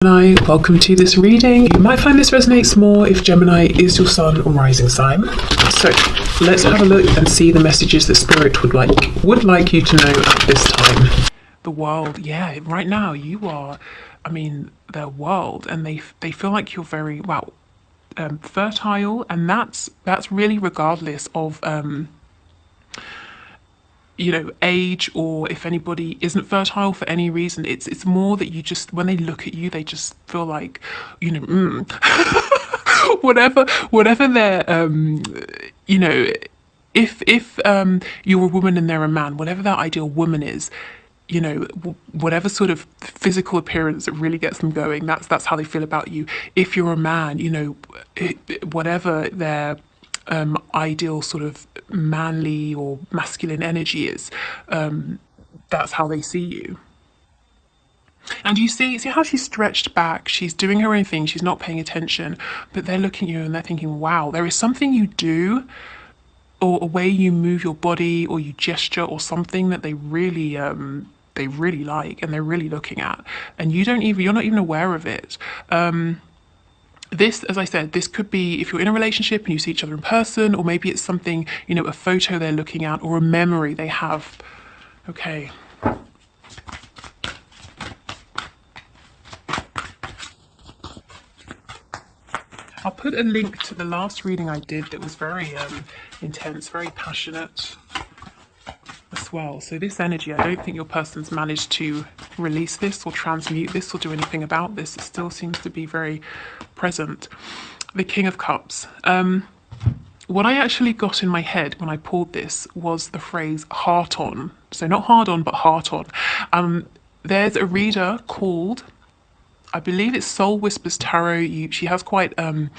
Gemini, welcome to this reading. You might find this resonates more if Gemini is your sun or rising sign. So let's have a look and see the messages that Spirit would like you to know at this time. The world, yeah, right now you are, their world, and they feel like you're very fertile, and that's really regardless of age, or if anybody isn't fertile for any reason. It's more that you just, when they look at you, they just feel like, whatever their, if you're a woman and they're a man, whatever that ideal woman is, whatever sort of physical appearance that really gets them going, that's how they feel about you. If you're a man, whatever their ideal sort of manly or masculine energy is, that's how they see you. And you see how she's stretched back, she's doing her own thing, she's not paying attention, but they're looking at you and they're thinking, wow, there is something you do, or a way you move your body, or you gesture, or something that they really like, and they're really looking at, and you're not even aware of it. This, as I said, this could be if you're in a relationship and you see each other in person, or maybe it's something, a photo they're looking at, or a memory they have. Okay. I'll put a link to the last reading I did that was very intense, very passionate as well. So this energy, I don't think your person's managed to release this or transmute this or do anything about this. It still seems to be very present. The King of Cups. What I actually got in my head when I pulled this was the phrase heart on. So not hard on, but heart on. There's a reader called, I believe it's Soul Whispers Tarot. She has quite a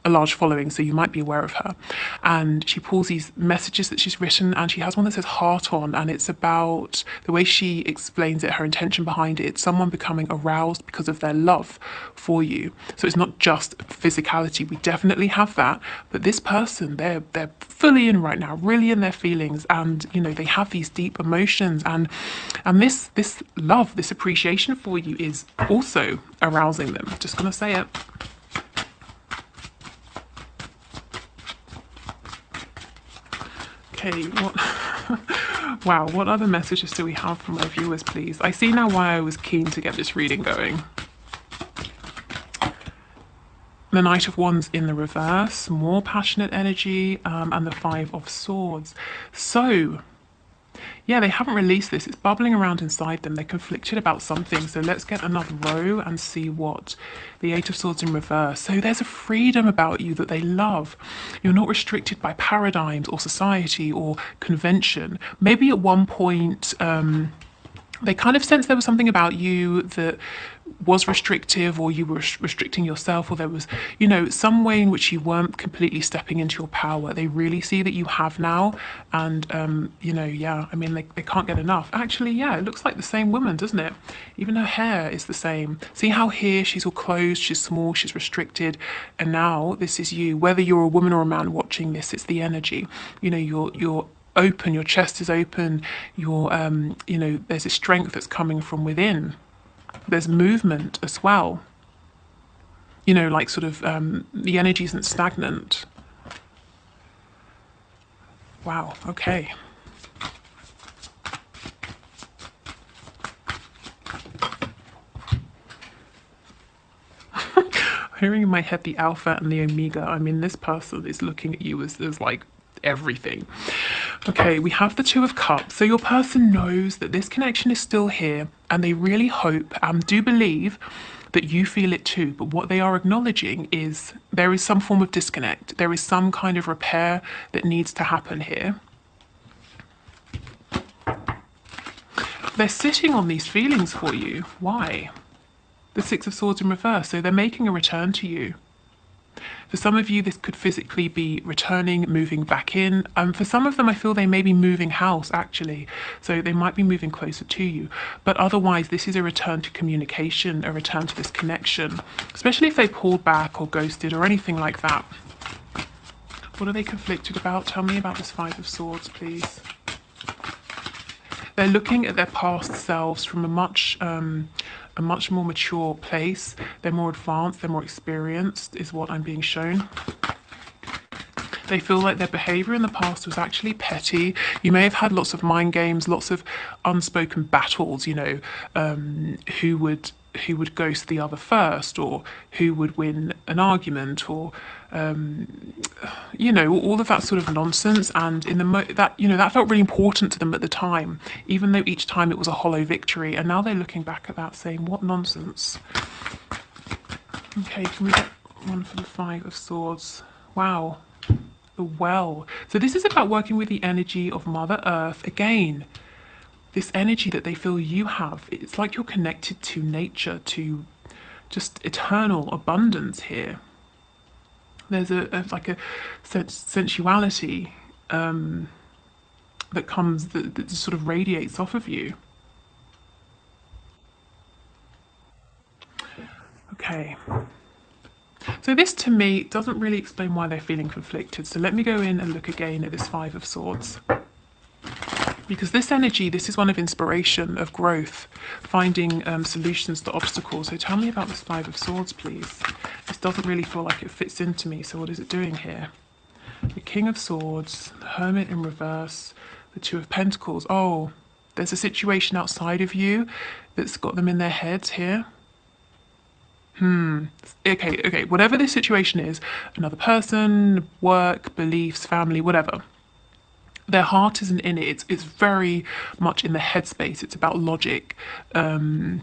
large following, so you might be aware of her. And she pulls these messages that she's written, and she has one that says heart on, and it's about the way she explains it, her intention behind it. It's someone becoming aroused because of their love for you. So it's not just physicality. We definitely have that, but this person, they're fully in right now, really in their feelings, and they have these deep emotions, and this love, this appreciation for you is also arousing them. Just gonna say it. Okay, wow, what other messages do we have from my viewers, please? I see now why I was keen to get this reading going. The Knight of Wands in the reverse, more passionate energy, and the Five of Swords. So yeah, they haven't released this. It's bubbling around inside them. They're conflicted about something. So let's get another row and see what the Eight of Swords in reverse. So there's a freedom about you that they love. You're not restricted by paradigms or society or convention. Maybe at one point, they kind of sensed there was something about you that was restrictive, or you were restricting yourself, or there was, some way in which you weren't completely stepping into your power. They really see that you have now, and they can't get enough. Actually, yeah, it looks like the same woman, doesn't it? Even her hair is the same. See how here she's all closed, she's small, she's restricted, and now this is you. Whether you're a woman or a man watching this, it's the energy. You're open, your chest is open, you're there's a strength that's coming from within. There's movement as well, like sort of the energy isn't stagnant. Wow, okay. Hearing in my head the Alpha and the Omega. This person is looking at you as like everything. Okay, we have the Two of Cups. So your person knows that this connection is still here, and they really hope and do believe that you feel it too. But what they are acknowledging is there is some form of disconnect. There is some kind of repair that needs to happen here. They're sitting on these feelings for you. Why? The Six of Swords in reverse. So they're making a return to you. For some of you, this could physically be returning, moving back in. For some of them, I feel they may be moving house, actually. So they might be moving closer to you. But otherwise, this is a return to communication, a return to this connection, especially if they pulled back or ghosted or anything like that. What are they conflicted about? Tell me about this Five of Swords, please. They're looking at their past selves from a much a much more mature place. They're more advanced, they're more experienced, is what I'm being shown. They feel like their behavior in the past was actually petty. You may have had lots of mind games, lots of unspoken battles, you know, who would ghost the other first, or who would win an argument, or you know, all of that sort of nonsense. And in the that, you know, that felt really important to them at the time, even though each time it was a hollow victory. And now they're looking back at that saying, what nonsense. Okay, can we get one for the Five of Swords? Wow. The Well. So this is about working with the energy of Mother Earth again. This energy that they feel you have. It's like you're connected to nature, to just eternal abundance here. There's like a sensuality that comes, that sort of radiates off of you. Okay. So this to me doesn't really explain why they're feeling conflicted. So let me go in and look again at this Five of Swords. Because this energy, this is one of inspiration, of growth, finding solutions to obstacles. So tell me about this Five of Swords, please. This doesn't really feel like it fits into me. So what is it doing here? The King of Swords, the Hermit in reverse, the Two of Pentacles. Oh, there's a situation outside of you that's got them in their heads here. Okay, whatever this situation is, another person, work, beliefs, family, whatever. Their heart isn't in it. It's very much in the headspace. It's about logic. They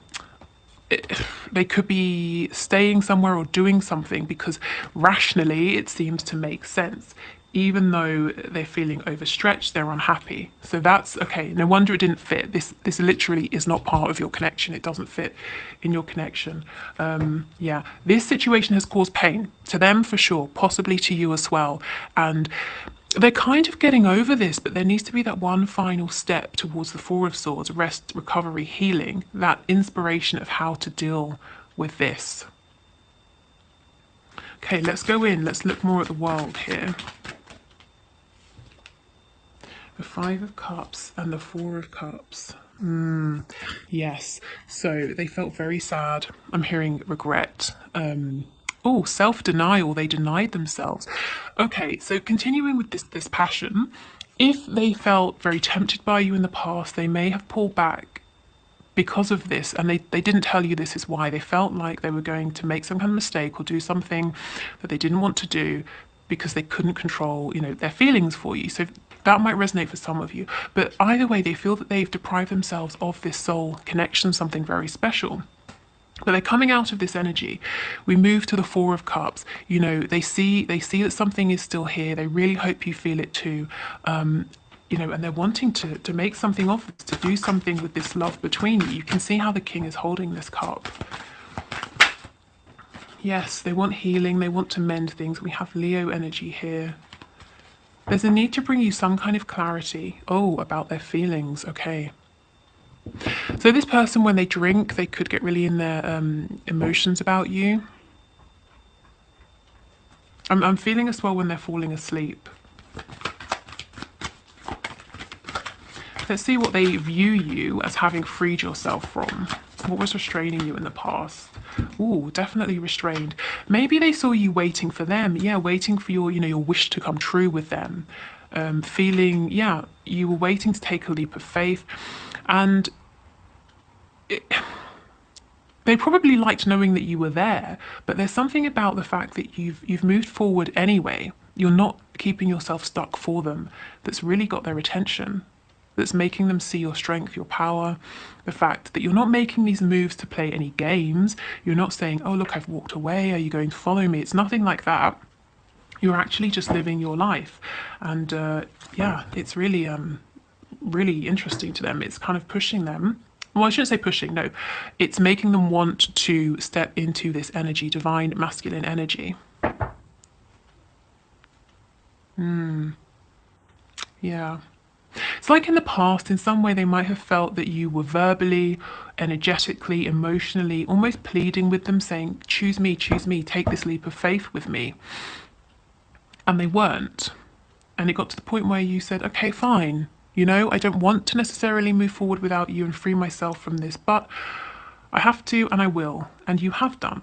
could be staying somewhere or doing something because rationally it seems to make sense. Even though they're feeling overstretched, they're unhappy. So that's okay. No wonder it didn't fit. This literally is not part of your connection. It doesn't fit in your connection. Yeah, this situation has caused pain to them for sure, possibly to you as well. And they're kind of getting over this, but there needs to be that one final step towards the Four of Swords: rest, recovery, healing, that inspiration of how to deal with this. Okay, let's go in. Let's look more at the world here. The Five of Cups and the Four of Cups. Yes, so they felt very sad. I'm hearing regret. Oh, self-denial. They denied themselves. Okay, so continuing with this passion, if they felt very tempted by you in the past, they may have pulled back because of this, and they didn't tell you this is why. They felt like they were going to make some kind of mistake or do something that they didn't want to do because they couldn't control, you know, their feelings for you. So that might resonate for some of you. But either way, they feel that they've deprived themselves of this soul connection, something very special. But they're coming out of this energy. We move to the Four of Cups. You know, they see that something is still here. They really hope you feel it too. You know, and they're wanting to make something of it, to do something with this love between you. You can see how the King is holding this cup. Yes, they want healing. They want to mend things. We have Leo energy here. There's a need to bring you some kind of clarity. Oh, about their feelings. Okay. So this person, when they drink, they could get really in their emotions about you. I'm feeling as well when they're falling asleep. Let's see what they view you as having freed yourself from. What was restraining you in the past? Ooh, definitely restrained. Maybe they saw you waiting for them. Yeah, waiting for your, you know, your wish to come true with them. Feeling, yeah, you were waiting to take a leap of faith. And they probably liked knowing that you were there, but there's something about the fact that you've moved forward anyway. You're not keeping yourself stuck for them. That's really got their attention. That's making them see your strength, your power, the fact that you're not making these moves to play any games. You're not saying, oh, look, I've walked away. Are you going to follow me? It's nothing like that. You're actually just living your life. And yeah, it's really, really interesting to them. It's kind of pushing them. Well, I shouldn't say pushing, no. It's making them want to step into this energy, divine masculine energy. Yeah. It's like in the past, in some way, they might have felt that you were verbally, energetically, emotionally, almost pleading with them, saying, choose me, take this leap of faith with me. And they weren't. And it got to the point where you said, okay, fine. You know, I don't want to necessarily move forward without you and free myself from this, but I have to and I will, and you have done.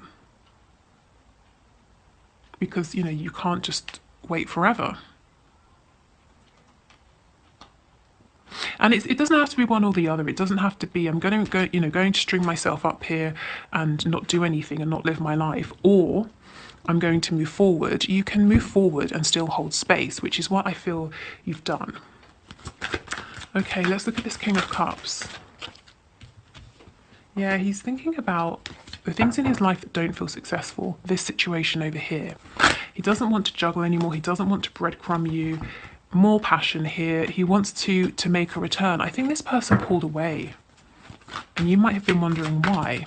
Because, you know, you can't just wait forever. And it doesn't have to be one or the other. It doesn't have to be I'm going to string myself up here and not do anything and not live my life, or I'm going to move forward. You can move forward and still hold space, which is what I feel you've done. Okay, let's look at this King of Cups. Yeah, he's thinking about the things in his life that don't feel successful. This situation over here. He doesn't want to juggle anymore. He doesn't want to breadcrumb you. More passion here. He wants to make a return. I think this person pulled away, and you might have been wondering why.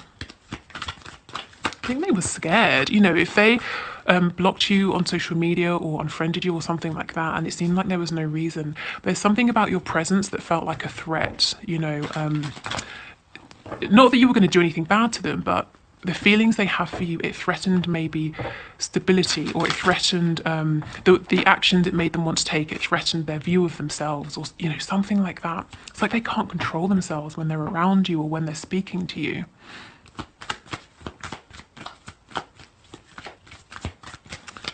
I think they were scared. You know, if they blocked you on social media or unfriended you or something like that, and it seemed like there was no reason, there's something about your presence that felt like a threat. You know, not that you were going to do anything bad to them, but the feelings they have for you, it threatened maybe stability, or it threatened the actions it made them want to take. It threatened their view of themselves, or, you know, something like that. It's like they can't control themselves when they're around you or when they're speaking to you.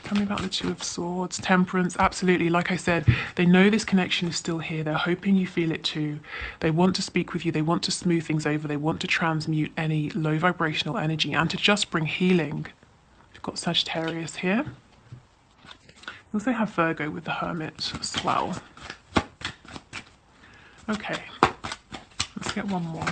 Tell me about the Two of Swords. Temperance, absolutely. Like I said, they know this connection is still here. They're hoping you feel it too. They want to speak with you. They want to smooth things over. They want to transmute any low vibrational energy and to just bring healing. We've got Sagittarius here. We also have Virgo with the Hermit as well. Okay, let's get one more.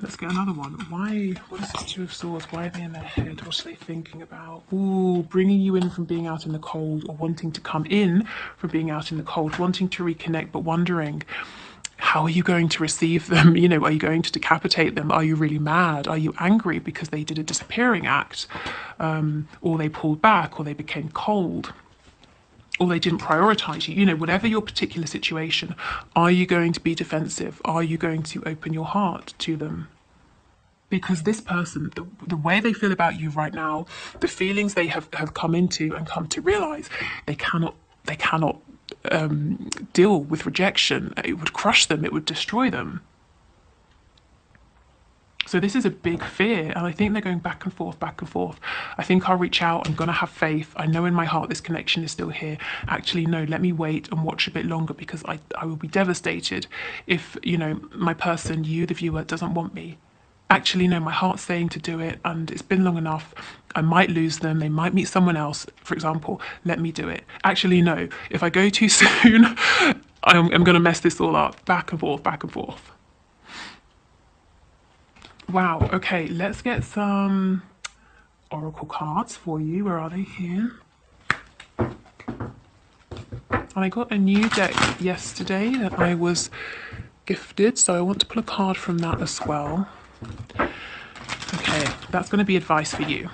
Let's get another one. Why? What is this Two of Swords? Why are they in their head? What are they thinking about? Ooh, bringing you in from being out in the cold, or wanting to come in from being out in the cold, wanting to reconnect, but wondering, how are you going to receive them? You know, are you going to decapitate them? Are you really mad? Are you angry because they did a disappearing act? Or they pulled back, or they became cold? Or they didn't prioritize you, you know, whatever your particular situation, are you going to be defensive? Are you going to open your heart to them? Because this person, the way they feel about you right now, the feelings they have come into and come to realize, they cannot deal with rejection. It would crush them, it would destroy them. So this is a big fear, and I think they're going back and forth, back and forth. I think I'll reach out, I'm going to have faith. I know in my heart this connection is still here. Actually, no, let me wait and watch a bit longer, because I will be devastated if, you know, my person, you, the viewer, doesn't want me. Actually, no, my heart's saying to do it, and it's been long enough. I might lose them. They might meet someone else, for example. Let me do it. Actually, no, if I go too soon, I'm going to mess this all up. Back and forth, back and forth. Wow, okay, let's get some oracle cards for you. Where are they? Here. And I got a new deck yesterday that I was gifted, so I want to pull a card from that as well. Okay, that's going to be advice for you.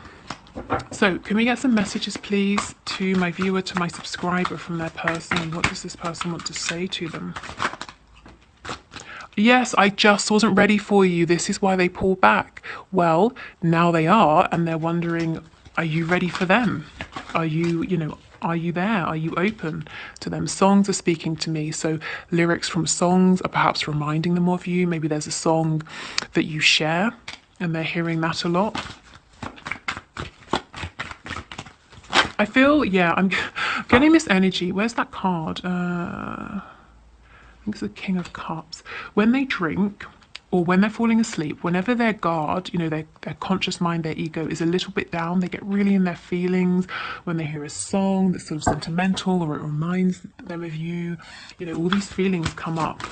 So, can we get some messages, please, to my viewer, to my subscriber, from their person? What does this person want to say to them? Yes, I just wasn't ready for you. This is why they pulled back. Well, now they are, and they're wondering, are you ready for them? Are you, you know, are you there? Are you open to them? Songs are speaking to me. So lyrics from songs are perhaps reminding them of you. Maybe there's a song that you share and they're hearing that a lot. I feel, yeah, I'm getting this energy. Where's that card? I think it's the King of Cups. When they drink, or when they're falling asleep, whenever their guard, you know, their conscious mind, their ego is a little bit down, they get really in their feelings. When they hear a song that's sort of sentimental, or it reminds them of you, you know, all these feelings come up.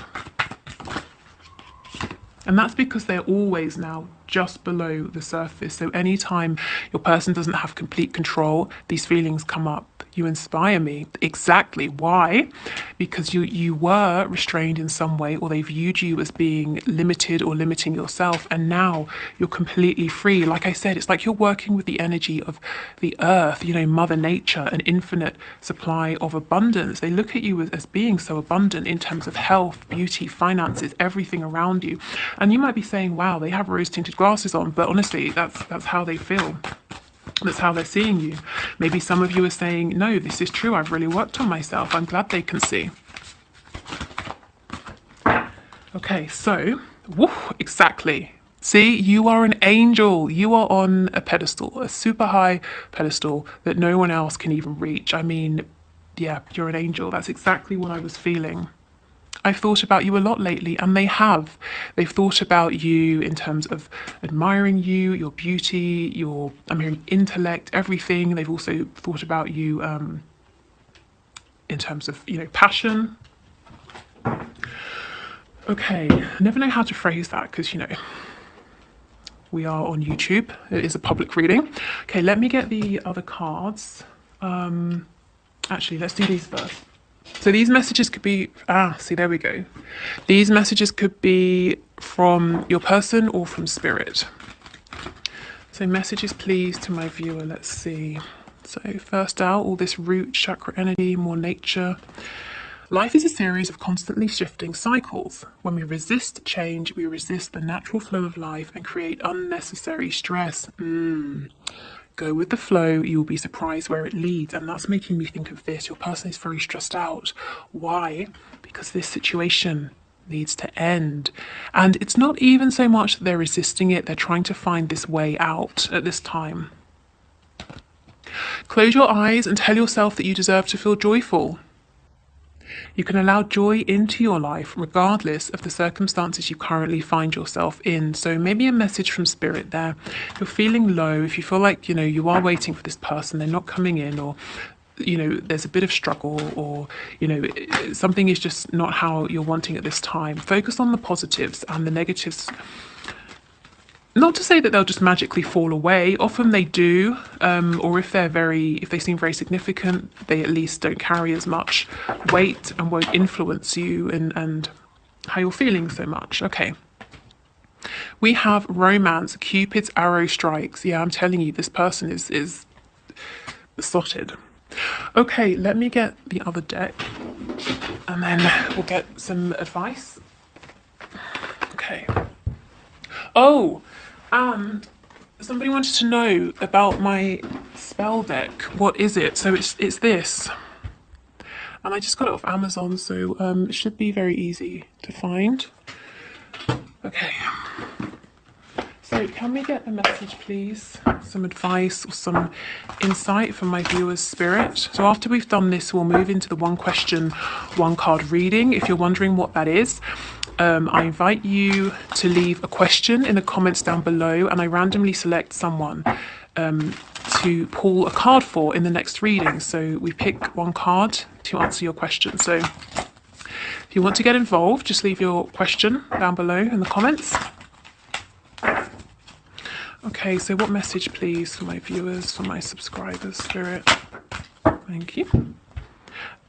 And that's because they're always now just below the surface. So anytime your person doesn't have complete control, these feelings come up. You inspire me. Exactly. Why? Because you were restrained in some way, or they viewed you as being limited or limiting yourself, and now you're completely free. Like I said, it's like you're working with the energy of the earth, you know, Mother Nature, an infinite supply of abundance. They look at you as being so abundant in terms of health, beauty, finances, everything around you. And you might be saying, wow, they have rose-tinted glasses on, but honestly, that's how they feel. That's how they're seeing you. Maybe some of you are saying, no, this is true. I've really worked on myself. I'm glad they can see. Okay, so, woo, exactly. See, you are an angel. You are on a pedestal, a super high pedestal that no one else can even reach. I mean, yeah, you're an angel. That's exactly what I was feeling. I've thought about you a lot lately, and they have. They've thought about you in terms of admiring you, your beauty, your, I'm hearing intellect, everything. They've also thought about you in terms of, passion. Okay, I never know how to phrase that because, we are on YouTube. It is a public reading. Okay, let me get the other cards. Actually, let's do these first. So these messages could be, see, there we go. These messages could be from your person or from spirit. So messages, please, to my viewer. Let's see. So first out, all this root chakra energy, more nature. Life is a series of constantly shifting cycles. When we resist change, we resist the natural flow of life and create unnecessary stress. Go with the flow, you'll be surprised where it leads. And that's making me think of this. Your person is very stressed out. Why? Because this situation needs to end. And it's not even so much that they're resisting it, they're trying to find this way out at this time. Close your eyes and tell yourself that you deserve to feel joyful. You can allow joy into your life regardless of the circumstances you currently find yourself in. So maybe a message from spirit there. If you're feeling low, if you feel like, you are waiting for this person, they're not coming in, or, there's a bit of struggle, or, something is just not how you're wanting at this time. Focus on the positives, and the negatives, not to say that they'll just magically fall away. Often they do, or if they seem very significant, they at least don't carry as much weight and won't influence you and how you're feeling so much. Okay. We have romance, Cupid's arrow strikes. Yeah, I'm telling you, this person is besotted. Okay, let me get the other deck, and then we'll get some advice. Okay. Oh, and somebody wanted to know about my spell deck. What is it? So it's this. And I just got it off Amazon, so it should be very easy to find. Okay. So can we get a message, please? Some advice or some insight from my viewer's spirit. So after we've done this, we'll move into the one question, one card reading. If you're wondering what that is, I invite you to leave a question in the comments down below, and I randomly select someone to pull a card for in the next reading. So we pick one card to answer your question. So if you want to get involved, just leave your question down below in the comments. Okay, so what message, please, for my viewers, for my subscribers, Spirit? Thank you.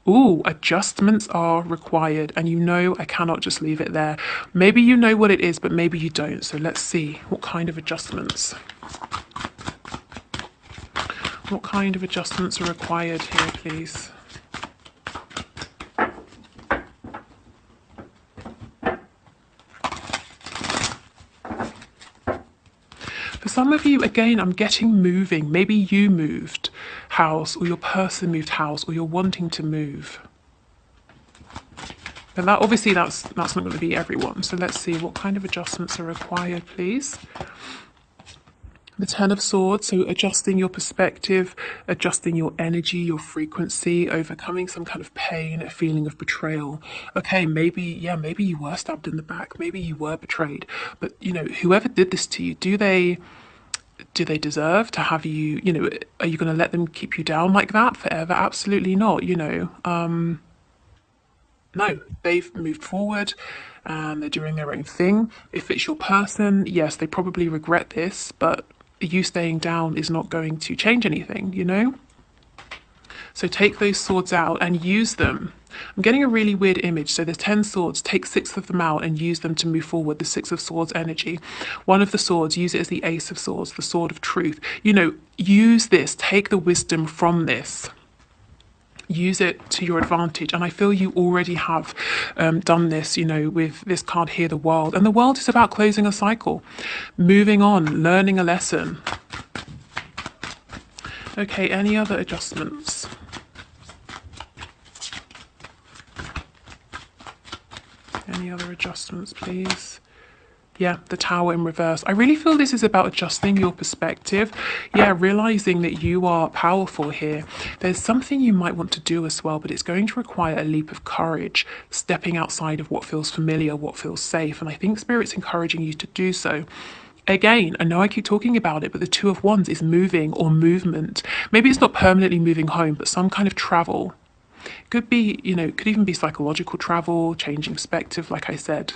Ooh, adjustments are required, and I cannot just leave it there. Maybe you know what it is, but maybe you don't. So let's see, what kind of adjustments? What kind of adjustments are required here, please? For some of you, again, I'm getting moving. Maybe you moved house, or your person moved house, or you're wanting to move. But that's not going to be everyone. So let's see, what kind of adjustments are required, please? The Ten of Swords, so adjusting your perspective, adjusting your energy, your frequency, overcoming some kind of pain, a feeling of betrayal. Okay, maybe you were stabbed in the back, maybe you were betrayed. But, whoever did this to you, do they deserve to have you, are you going to let them keep you down like that forever? Absolutely not, No, they've moved forward and they're doing their own thing. If it's your person, yes, they probably regret this, but you staying down is not going to change anything, So take those swords out and use them. I'm getting a really weird image. So there's 10 swords, take 6 of them out and use them to move forward, the 6 of swords energy. One of the swords, use it as the Ace of Swords, the sword of truth. Use this, take the wisdom from this. Use it to your advantage. And I feel you already have done this, with this card here, the world. And the world is about closing a cycle, moving on, learning a lesson. Okay, any other adjustments? Any Any other adjustments, please? Yeah, the Tower in reverse. I really feel this is about adjusting your perspective. Yeah, realizing that you are powerful here. There's something you might want to do as well, but it's going to require a leap of courage, stepping outside of what feels familiar, what feels safe. And I think Spirit's encouraging you to do so. Again, I know I keep talking about it, but the Two of Wands is moving or movement. Maybe it's not permanently moving home, but some kind of travel. Could be, you know, could even be psychological travel, changing perspective, like I said.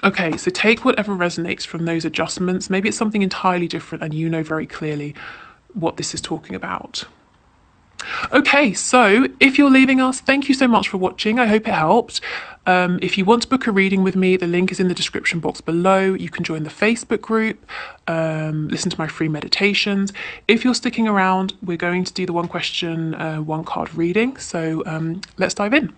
Okay, so take whatever resonates from those adjustments. Maybe it's something entirely different and you know very clearly what this is talking about. Okay, so if you're leaving us, thank you so much for watching. I hope it helped. If you want to book a reading with me, the link is in the description box below. You can join the Facebook group, listen to my free meditations. If you're sticking around, we're going to do the one question, one card reading. So let's dive in.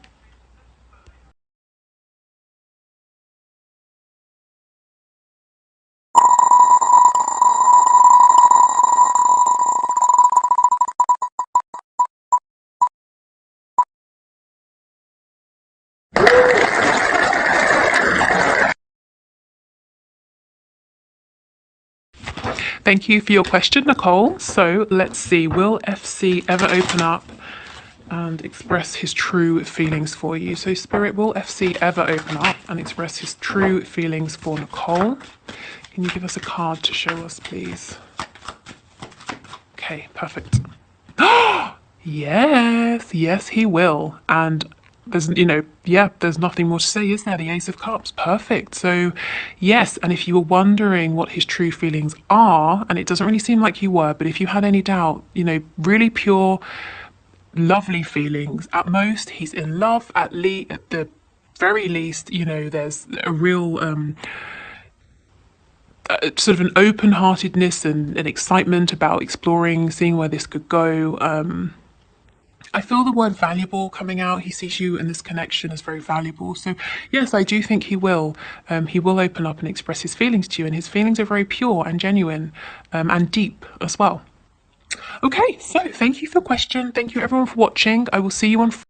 Thank you for your question, Nicole. So let's see, will FC ever open up and express his true feelings for you? So Spirit, will FC ever open up and express his true feelings for Nicole? Can you give us a card to show us, please? Okay, perfect. Yes, yes, he will. And there's, you know, yeah, there's nothing more to say, is there? The Ace of Cups, perfect. So yes, and if you were wondering what his true feelings are, and it doesn't really seem like you were, but if you had any doubt, you know, really pure, lovely feelings. At most, he's in love. At the very least, you know, there's a real sort of an open-heartedness and an excitement about exploring, seeing where this could go. I feel the word valuable coming out. He sees you and this connection as very valuable. So yes, I do think he will. He will open up and express his feelings to you, and his feelings are very pure and genuine and deep as well. Okay, so thank you for the question. Thank you everyone for watching. I will see you on